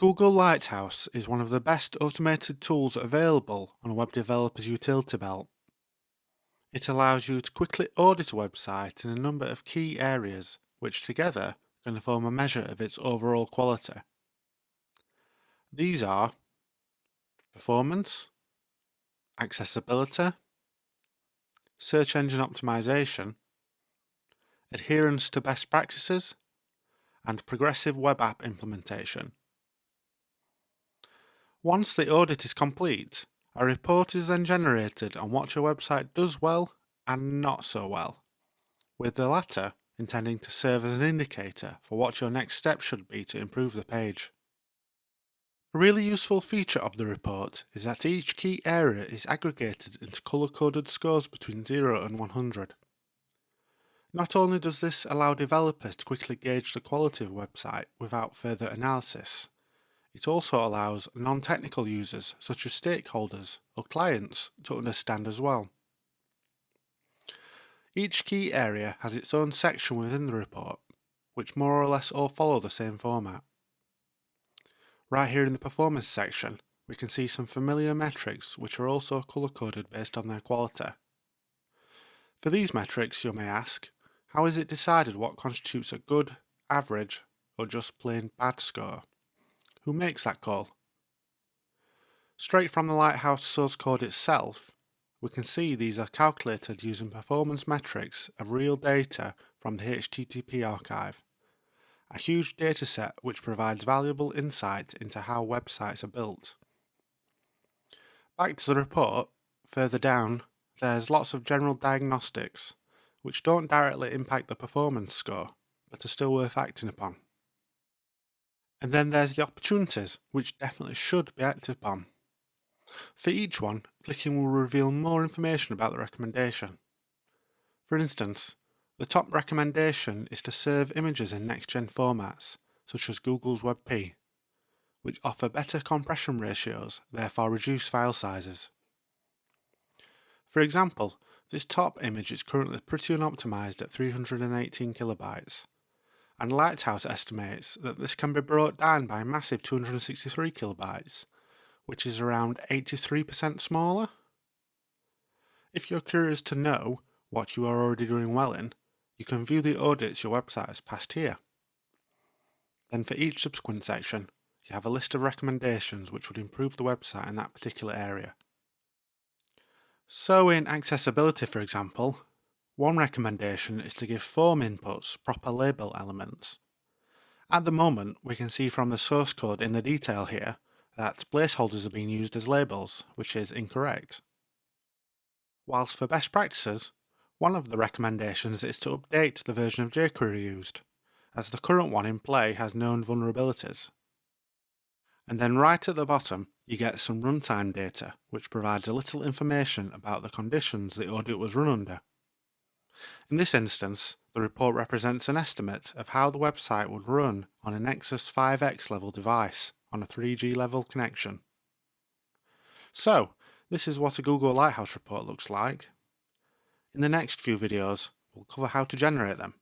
Google Lighthouse is one of the best automated tools available on a web developer's utility belt. It allows you to quickly audit a website in a number of key areas, which together can form a measure of its overall quality. These are performance, accessibility, search engine optimization, adherence to best practices, and progressive web app implementation. Once the audit is complete, a report is then generated on what your website does well and not so well, with the latter intending to serve as an indicator for what your next step should be to improve the page. A really useful feature of the report is that each key area is aggregated into colour-coded scores between 0 and 100. Not only does this allow developers to quickly gauge the quality of a website without further analysis, it also allows non-technical users such as stakeholders or clients to understand as well. Each key area has its own section within the report, which more or less all follow the same format. Right here in the performance section, we can see some familiar metrics which are also colour-coded based on their quality. For these metrics, you may ask, how is it decided what constitutes a good, average, or just plain bad score? Who makes that call? Straight from the Lighthouse source code itself, we can see these are calculated using performance metrics of real data from the HTTP archive, a huge dataset which provides valuable insight into how websites are built. Back to the report, further down, there's lots of general diagnostics, which don't directly impact the performance score, but are still worth acting upon. And then there's the opportunities, which definitely should be acted upon. For each one, clicking will reveal more information about the recommendation. For instance, the top recommendation is to serve images in next-gen formats, such as Google's WebP, which offer better compression ratios, therefore reduce file sizes. For example, this top image is currently pretty unoptimized at 318 kilobytes, and Lighthouse estimates that this can be brought down by a massive 263 kilobytes, which is around 83% smaller. If you're curious to know what you are already doing well in, you can view the audits your website has passed here. Then for each subsequent section, you have a list of recommendations which would improve the website in that particular area. So in accessibility, for example, one recommendation is to give form inputs proper label elements. At the moment, we can see from the source code in the detail here that placeholders are being used as labels, which is incorrect. Whilst for best practices, one of the recommendations is to update the version of jQuery used, as the current one in play has known vulnerabilities. And then right at the bottom, you get some runtime data, which provides a little information about the conditions the audit was run under. In this instance, the report represents an estimate of how the website would run on a Nexus 5X level device on a 3G level connection. So, this is what a Google Lighthouse report looks like. In the next few videos, we'll cover how to generate them.